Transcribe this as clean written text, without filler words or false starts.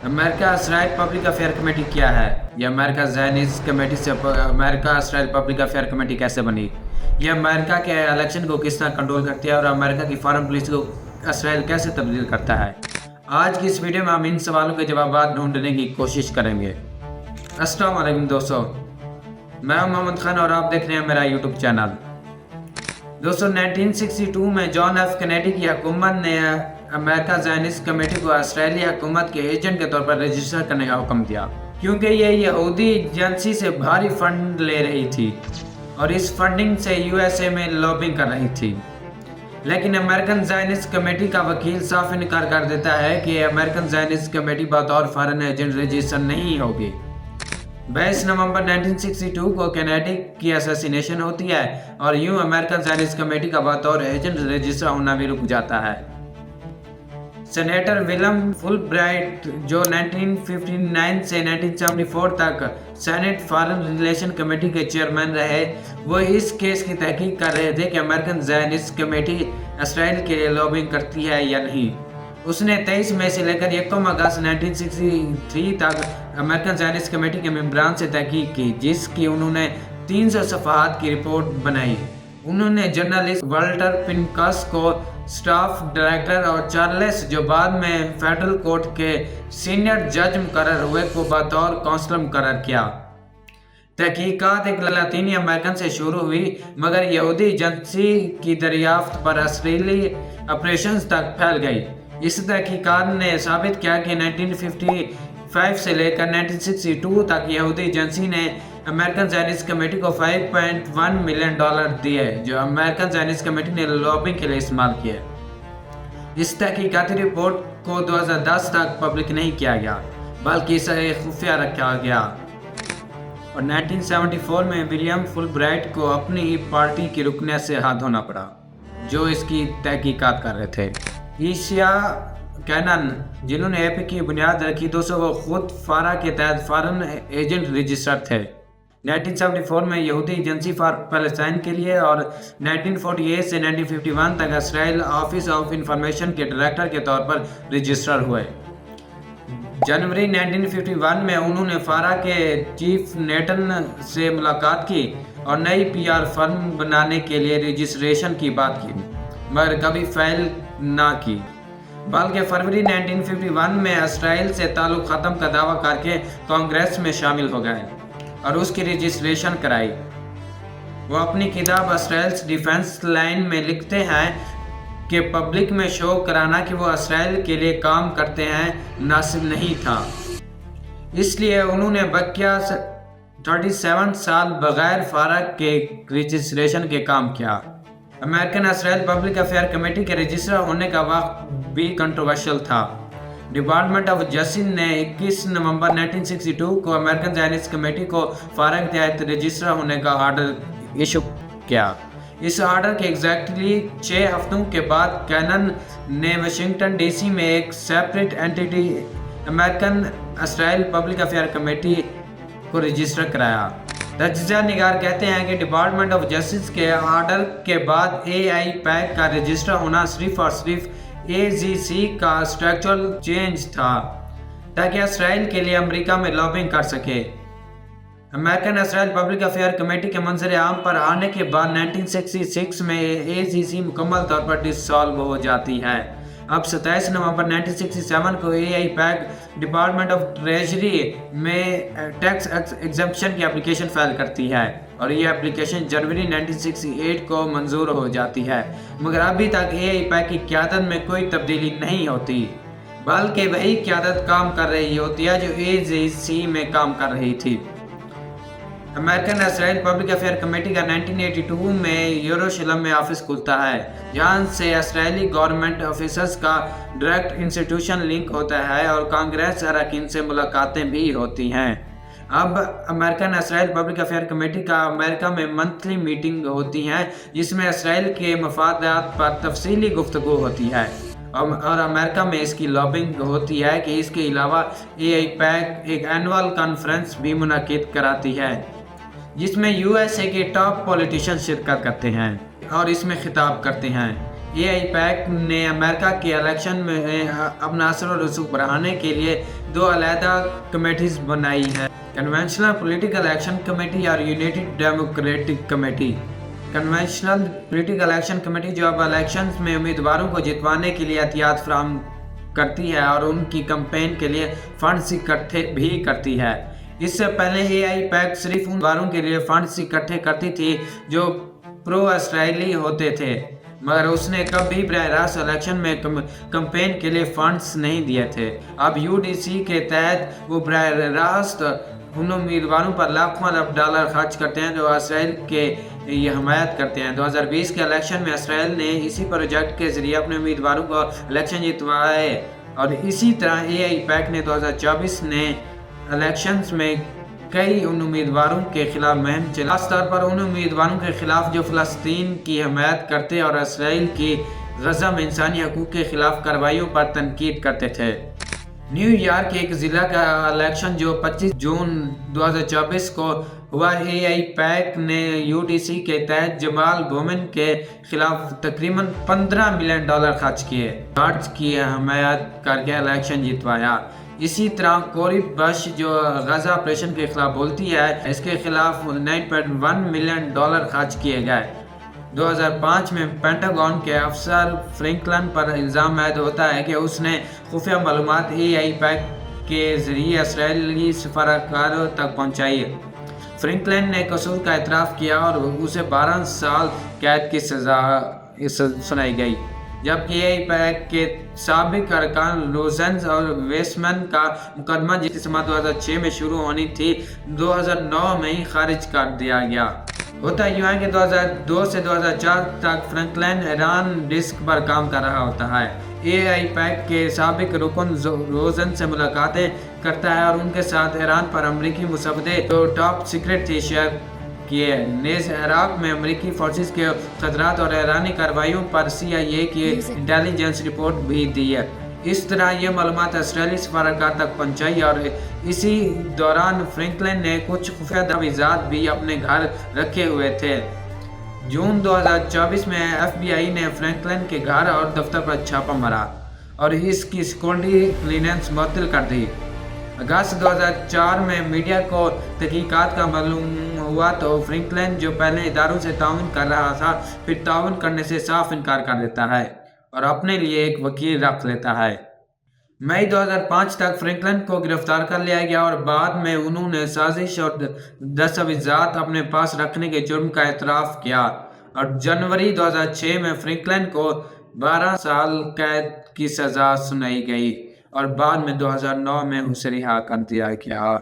امریکہ اسرائیل public affair committee کیا ہے؟ یہ امریکہ زائنسٹ کمیٹی سے امریکہ اسرائیل پبلک افیئر کمیٹی کیسے بنی؟ یہ امریکہ کے الیکشن کو کس طرح کنٹرول کرتی ہے اور امریکہ کی فارن پالیسی کو اسرائیل کیسے تبدیل کرتا ہے؟ آج کی اس ویڈیو میں ہم ان سوالوں کے جوابات ڈھونڈنے کی کوشش کریں گے۔ السلام علیکم دوستو، میں ہوں محمد خان اور آپ دیکھ رہے ہیں میرا یوٹیوب چینل۔ دوستو 1962 میں جان ایف کینیڈی کی حکومت نے امریکہ زائنسٹ کمیٹی کو اسرائیلی حکومت کے ایجنٹ کے طور پر رجسٹر کرنے کا حکم دیا، کیونکہ یہ یہودی ایجنسی سے بھاری فنڈ لے رہی تھی اور اس فنڈنگ سے یو ایس اے میں لابنگ کر رہی تھی۔ لیکن امریکن زائنسٹ کمیٹی کا وکیل صاف انکار کر دیتا ہے کہ امریکن زائنسٹ کمیٹی بطور فارن ایجنٹ رجسٹر نہیں ہوگی۔ 22 نومبر 1962 کو کینیڈی کی اساسینیشن ہوتی ہے اور یوں امریکن زائنسٹ کمیٹی کا بطور ایجنٹ رجسٹر ہونا بھی رک جاتا ہے۔ سینیٹر ولیم فل برائٹ جو 1959 سے 1974 تک سینٹ فارن ریلیشن کمیٹی کے چیئرمین رہے، وہ اس کیس کی تحقیق کر رہے تھے کہ امریکن زائنسٹ کمیٹی اسرائیل کے لیے لابنگ کرتی ہے یا نہیں۔ اس نے 23 مئی سے لے کر 1 اگست 1963 تک امریکن زائنسٹ کمیٹی کے ممبران سے تحقیق کی، جس کی انہوں نے 300 صفحات کی رپورٹ بنائی۔ انہوں نے جرنلسٹ والٹر پنکس کو اسٹاف ڈائریکٹر اور چارلس، جو بعد میں فیڈرل کورٹ کے سینئر جج مقرر ہوئے، کو بطور کونسلر مقرر کیا۔ تحقیقات ایک لاطینی امریکن سے شروع ہوئی، مگر یہودی ایجنسی کی دریافت پر اسرائیلی آپریشنز تک پھیل گئی۔ اس تحقیقات نے ثابت کیا کہ 1955 سے لے کر 1962 تک یہودی ایجنسی نے امریکن زائنسٹ کمیٹی کو $5.1 ملین دیے، جو امریکن زائنسٹ کمیٹی نے لابنگ کے لیے استعمال کیے۔ اس تحقیقاتی رپورٹ کو 2010 تک پبلک نہیں کیا گیا، بلکہ اسے خفیہ رکھا گیا، اور 1974 میں ولیم فل برائٹ کو اپنی ہی پارٹی کی رکنیت سے ہاتھ دھونا پڑا، جو اس کی تحقیقات کر رہے تھے۔ ایشیا کینن، جنہوں نے اے پی کی بنیاد رکھی، وہ خود فارا کے تحت فارن ایجنٹ رجسٹر تھے۔ 1974 میں یہودی ایجنسی فار پیلسٹائن کے لیے اور 1948 سے 1951 تک اسرائیل آفس آف انفارمیشن کے ڈائریکٹر کے طور پر رجسٹر ہوئے۔ جنوری 1951 میں انہوں نے فارا کے چیف نیٹن سے ملاقات کی اور نئی پی آر فرم بنانے کے لیے رجسٹریشن کی بات کی، مگر کبھی فائل نہ کی، بلکہ فروری 1951 میں اسرائیل سے تعلق ختم کا دعویٰ کر کے کانگریس میں شامل ہو گئے اور اس کی رجسٹریشن کرائی۔ وہ اپنی کتاب اسرائیل's ڈیفنس لائن میں لکھتے ہیں کہ پبلک میں شو کرانا کہ وہ اسرائیل کے لیے کام کرتے ہیں مناسب نہیں تھا، اس لیے انہوں نے بقیہ 37 سال بغیر فارا کے رجسٹریشن کے کام کیا۔ امریکن اسرائیل پبلک افیئر کمیٹی کے رجسٹر ہونے کا وقت بھی کنٹروورشل تھا۔ ڈپارٹمنٹ آف جسٹس نے 21 نومبر 1962 کو امریکن زائنسٹ کمیٹی کو فارا کے تحت رجسٹر ہونے کا آرڈر ایشو کیا۔ اس آرڈر کے ایگزیکٹلی 6 ہفتوں کے بعد کینن نے واشنگٹن ڈی سی میں ایک سیپریٹ اینٹی امریکن اسرائیل پبلک افیئر کمیٹی کو رجسٹر کرایا۔ تجزیہ نگار کہتے ہیں کہ ڈپارٹمنٹ آف جسٹس کے آرڈر کے بعد اے آئی پیک کا رجسٹر ہونا صرف اور صرف اے زی سی کا اسٹرکچرل چینج تھا تاکہ اسرائیل کے لیے امریکہ میں لابنگ کر سکے۔ امریکن اسرائیل پبلک افیئر کمیٹی کے منظر عام پر آنے کے بعد 1966 میں اے زی سی مکمل طور پر ڈسالو ہو جاتی ہے۔ اب 27 نومبر 1967 کو اے آئی پیک ڈپارٹمنٹ آف ٹریجری میں ٹیکس ایگزمپشن کی اپلیکیشن فائل کرتی ہے اور یہ اپلیکیشن جنوری 1968 کو منظور ہو جاتی ہے، مگر ابھی تک اے آئی پیک کی قیادت میں کوئی تبدیلی نہیں ہوتی، بلکہ وہی قیادت کام کر رہی ہوتی ہے جو اے زی سی میں کام کر رہی تھی۔ امریکن اسرائیل پبلک افیئر کمیٹی کا 1982 میں یروشلم میں آفس کھلتا ہے، جہاں سے اسرائیلی گورنمنٹ آفیسرز کا ڈائریکٹ انسٹیٹیوشن لنک ہوتا ہے اور کانگریس اراکین سے ملاقاتیں بھی ہوتی ہیں۔ اب امریکن اسرائیل پبلک افیئر کمیٹی کا امریکہ میں منتھلی میٹنگ ہوتی ہیں، جس میں اسرائیل کے مفادات پر تفصیلی گفتگو ہوتی ہے اور امریکہ میں اس کی لابنگ ہوتی ہے کہ اس کے علاوہ اے آئی پیک ایک اینول کانفرنس بھی منعقد کراتی ہے، جس میں یو ایس اے کے ٹاپ پولیٹیشین شرکت کرتے ہیں اور اس میں خطاب کرتے ہیں۔ اے آئی پیک نے امریکہ کے الیکشن میں اپنا اثر و رسوخ بڑھانے کے لیے 2 علیحدہ کمیٹیز بنائی ہے: کنونشنل پولیٹیکل ایکشن کمیٹی اور United democratic committee. Conventional political action committee جو اب الیکشنز میں امیدواروں کو جتوانے کے لیے احتیاط فراہم کرتی ہے اور ان کی کمپین کے لیے فنڈز اکٹھے بھی کرتی ہے۔ اس سے پہلے اے آئی پیک صرف ان امیدواروں کے لیے فنڈز اکٹھے کرتی تھی جو پرو اسرائیلی ہوتے تھے، مگر اس نے کبھی براہ راست الیکشن میں کمپین کے لیے فنڈز نہیں دیے تھے۔ اب یو ڈی سی کے تحت وہ براہ راست ان امیدواروں پر لاکھوں ارب ڈالر خرچ کرتے ہیں جو اسرائیل کے یہ حمایت کرتے ہیں۔ 2020 کے الیکشن میں اسرائیل نے اسی پروجیکٹ کے ذریعے اپنے امیدواروں کو الیکشن جتوائے، اور اسی طرح اے آئی پیک نے 2024 نے الیکشنز میں کئی ان امیدواروں کے خلاف مہم چلائی، خاص طور پر ان امیدواروں کے خلاف جو فلسطین کی حمایت کرتے اور اسرائیل کی غزہ میں انسانی حقوق کے خلاف کارروائیوں پر تنقید کرتے تھے۔ نیو یارک کے ایک ضلع کا الیکشن جو 25 جون 2024 کو ہوا، اے آئی پیک نے یو ڈی سی کے تحت جمال بومن کے خلاف تقریباً $15 ملین خرچ کیے، جارج کی حمایت کر کے الیکشن جتوایا۔ اسی طرح کوری بش جو غزہ آپریشن کے خلاف بولتی ہے، اس کے خلاف $9.1 ملین خرچ کیے گئے۔ 2005 میں پینٹاگون کے افسر فرینکلن پر الزام عائد ہوتا ہے کہ اس نے خفیہ معلومات اے آئی پیک کے ذریعے اسرائیلی سفارتکاروں تک پہنچائی۔ فرینکلن نے قصور کا اعتراف کیا اور اسے 12 سال قید کی سزا سنائی گئی، جبکہ اے آئی پیک کے سابق ارکان روزنز اور ویسمن کا مقدمہ جس کی سماعت 2006 میں شروع ہونی تھی، 2009 میں ہی خارج کر دیا گیا۔ ہوتا یوں ہے کہ 2002 سے 2004 تک فرینکلن ایران ڈیسک پر کام کر رہا ہوتا ہے، اے آئی پیک کے سابق رکن روزن سے ملاقاتیں کرتا ہے اور ان کے ساتھ ایران پر امریکی مسودے جو ٹاپ سیکرٹ تھے شیئر کیے۔ نیز عراق میں امریکی فورسز کے خطرات اور ایرانی کارروائیوں پر CIA کی انٹیلیجنس رپورٹ بھی دی ہے۔ اس طرح یہ معلومات اسرائیلی سفارتکار تک پہنچائی، اور اسی دوران فرینکلن نے کچھ خفیہ دستاویزات بھی اپنے گھر رکھے ہوئے تھے۔ جون 2024 میں FBI نے فرینکلن کے گھر اور دفتر پر چھاپہ مارا اور اس کی سیکورٹی کلیئرنس معطل کر دی۔ اگست 2004 میں میڈیا کو تحقیقات کا معلوم ہوا تو فرینکلن جو پہلے اداروں سے تعاون کر رہا تھا، پھر تعاون کرنے سے صاف انکار کر دیتا ہے اور اپنے لیے ایک وکیل رکھ لیتا ہے۔ مئی 2005 تک فرینکلن کو گرفتار کر لیا گیا اور بعد میں انہوں نے سازش اور دستاویزات اپنے پاس رکھنے کے جرم کا اعتراف کیا، اور جنوری 2006 میں فرینکلن کو 12 سال قید کی سزا سنائی گئی اور بعد میں 2009 میں اسے رہا کر دیا گیا۔